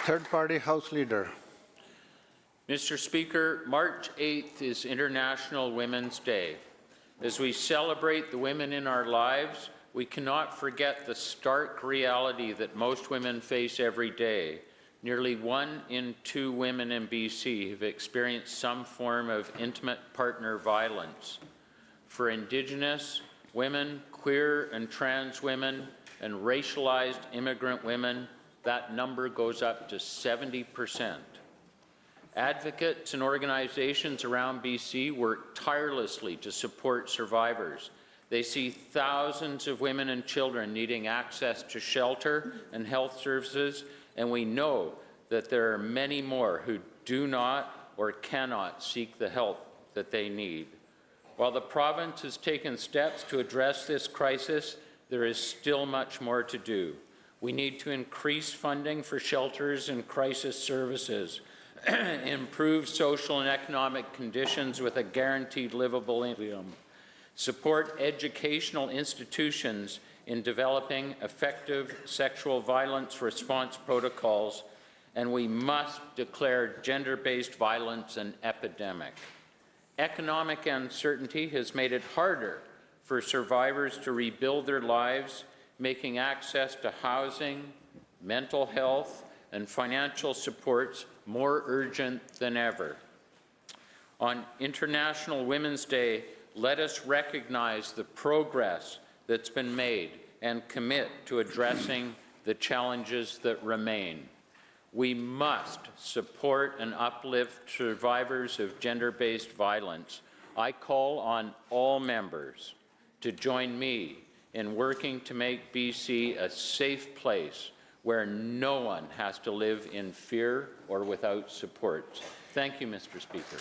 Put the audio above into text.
Third-party House Leader. Mr. Speaker, March 8th is International Women's Day. As we celebrate the women in our lives, we cannot forget the stark reality that most women face every day. Nearly 1 in 2 women in BC have experienced some form of intimate partner violence. For Indigenous women, queer and trans women, and racialized immigrant women, that number goes up to 70%. Advocates and organizations around BC work tirelessly to support survivors. They see thousands of women and children needing access to shelter and health services, and we know that there are many more who do not or cannot seek the help that they need. While the province has taken steps to address this crisis, there is still much more to do. We need to increase funding for shelters and crisis services, improve social and economic conditions with a guaranteed livable income, support educational institutions in developing effective sexual violence response protocols, and we must declare gender-based violence an epidemic. Economic uncertainty has made it harder for survivors to rebuild their lives, making access to housing, mental health, and financial supports more urgent than ever. On International Women's Day, let us recognize the progress that's been made and commit to addressing the challenges that remain. We must support and uplift survivors of gender-based violence. I call on all members to join me in working to make BC a safe place where no one has to live in fear or without support. Thank you, Mr. Speaker.